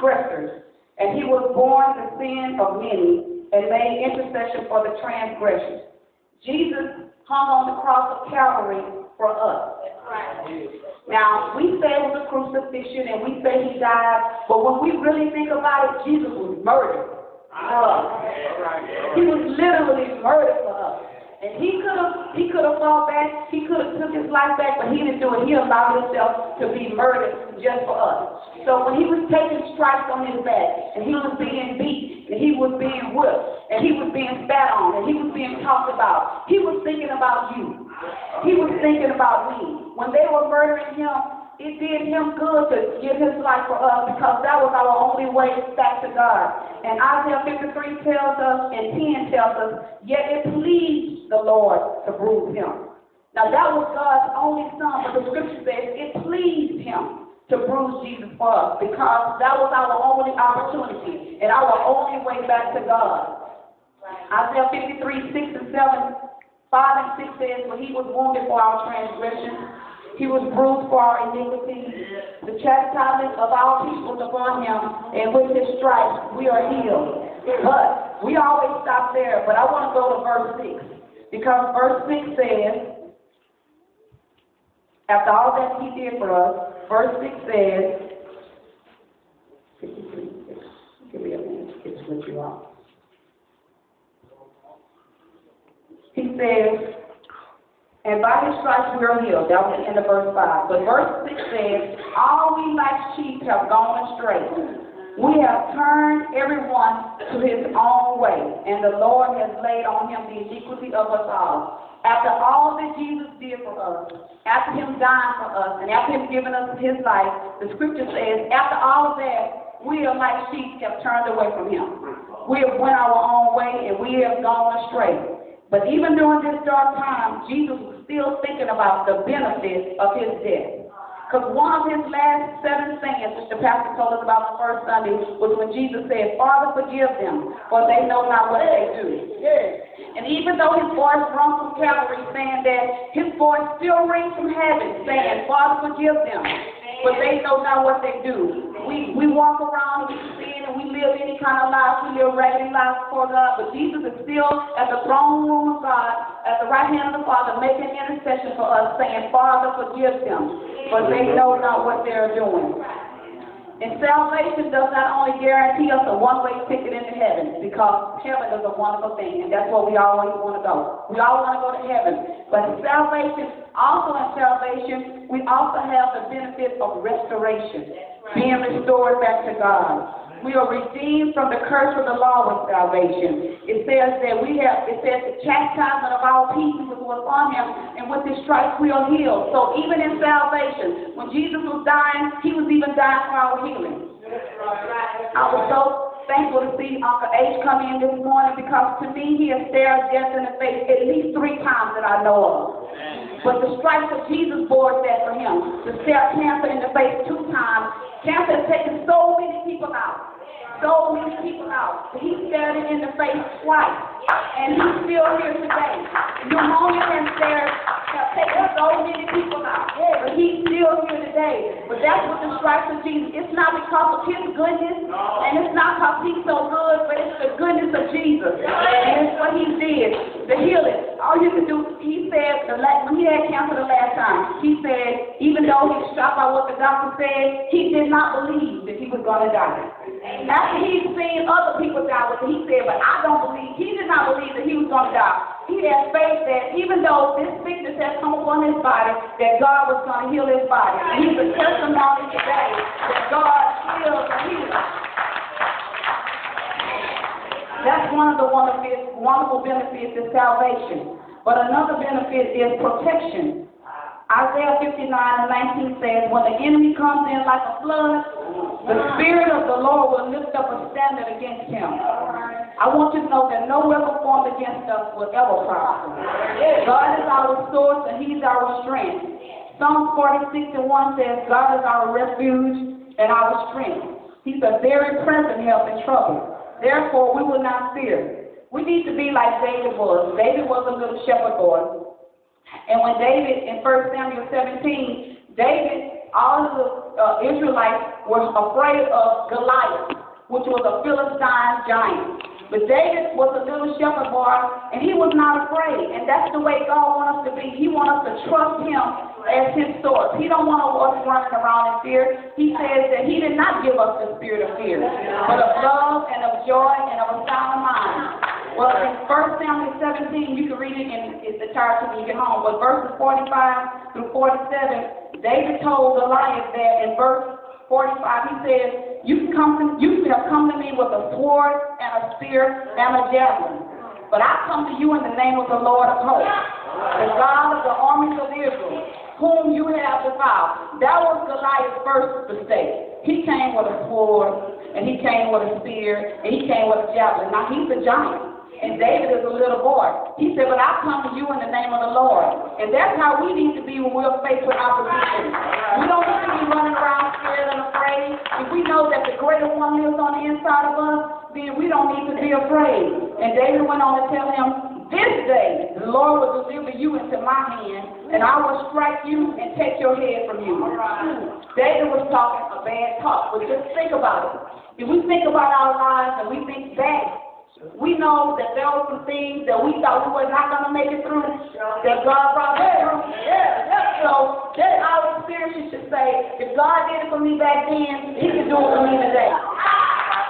transgressors, and he was borne the sin of many and made intercession for the transgressors. Jesus hung on the cross of Calvary for us. Now, we say it was a crucifixion and we say he died, but when we really think about it, Jesus was murdered for us. He was literally murdered for us. And he could have fought back, he could have took his life back, but he didn't do it. He allowed himself to be murdered just for us. So when he was taking stripes on his back, and he was being beat, and he was being whipped, and he was being spat on, and he was being talked about, he was thinking about you. He was thinking about me. When they were murdering him, it did him good to give his life for us because that was our only way back to God. And Isaiah 53 tells us, and 10 tells us, yet it pleased the Lord to bruise him. Now that was God's only son, but the scripture says it pleased him to bruise Jesus for us because that was our only opportunity and our only way back to God. Isaiah 53, 6 and 7, 5 and 6 says, for he was wounded for our transgressions, he was bruised for our iniquity. The chastisement of our peace was upon him, and with his stripes we are healed. But we always stop there, but I want to go to verse 6. Because verse 6 says, after all that he did for us, verse 6 says, 53, give me a minute, it's what you are. He says, and by his stripes we are healed. That was the end of verse 5. But verse 6 says, all we like sheep have gone astray. We have turned everyone to his own way, and the Lord has laid on him the iniquity of us all. After all that Jesus did for us, after him dying for us, and after him giving us his life, the scripture says, after all of that, we are like sheep have turned away from him. We have went our own way, and we have gone astray. But even during this dark time, Jesus was still thinking about the benefits of his death. Because one of his last 7 sayings, which the pastor told us about the first Sunday, was when Jesus said, Father, forgive them, for they know not what they do. And even though his voice rung from Calvary saying that, his voice still rings from heaven saying, Father, forgive them, but they know not what they do. We walk around and we sin and we live any kind of life. We live raggedy lives before God, but Jesus is still at the throne room of God, at the right hand of the Father, making intercession for us, saying, Father, forgive them, but they know not what they're doing. And salvation does not only guarantee us a one-way ticket into heaven, because heaven is a wonderful thing, and that's where we always want to go. We all want to go to heaven. But salvation, also in salvation, we also have the benefit of restoration, being restored back to God. We are redeemed from the curse of the law with salvation. It says that the chastisement of our peace was upon him, and with his stripes we are healed. So even in salvation, when Jesus was dying, he was even dying for our healing. I was so thankful to see Uncle H come in this morning because to me he has stared death in the face at least 3 times that I know of. But the stripes of Jesus bore that for him. To stare cancer in the face 2 times. Cancer has taken so many people out. So many people out. He stared it in the face twice. And he's still here today. Pneumonia have taken so many people out. But he's still here today. But that's what the stripes of Jesus. It's not because of his goodness. And it's not because he's so good. But it's the goodness of Jesus. And it's what he did to heal it. All you can do, he said, when he had cancer the last time, he said, even though he was shocked by what the doctor said, he did not believe that he was going to die. After he'd seen other people die with it, he said, but I don't believe, he did not believe that he was going to die. He had faith that even though this sickness had come upon his body, that God was going to heal his body. And he's a testimony today that God heals and heals. That's one of the wonderful benefits of salvation. But another benefit is protection. Isaiah 59 and 19 says, when the enemy comes in like a flood, the Spirit of the Lord will lift up a standard against him. I want you to know that no weapon formed against us will ever prosper. God is our source and he's our strength. Psalms 46 and 1 says, God is our refuge and our strength. He's a very present help in trouble. Therefore, we will not fear. We need to be like David was. David was a little shepherd boy. And when David, in 1 Samuel 17, David, all of the Israelites were afraid of Goliath, which was a Philistine giant. But David was a little shepherd boy, and he was not afraid. And that's the way God wants us to be. He wants us to trust him as his source. He don't want us running around in fear. He says that he did not give us the spirit of fear, but of love and of joy and of a sound mind. Well, in 1 Samuel 17, you can read it in its entirety when you get home, but verses 45 through 47, David told Goliath that in verse 45, he says, you have come to me with a sword and a spear and a javelin, but I come to you in the name of the Lord of hosts, the God of the armies of Israel, whom you have defied. That was Goliath's first mistake. He came with a sword, and he came with a spear, and he came with a javelin. Now, he's a giant. And David is a little boy. He said, but I come to you in the name of the Lord. And that's how we need to be when we're faced with opposition. We don't need to be running around scared and afraid. If we know that the greater one lives on the inside of us, then we don't need to be afraid. And David went on to tell him, this day the Lord will deliver you into my hand, and I will strike you and take your head from you. David was talking a bad talk, but just think about it. If we think about our lives and we think back, we know that there were some things that we thought we were not going to make it through, that God brought us through. So that's our experience should say, if God did it for me back then, he can do it for me today.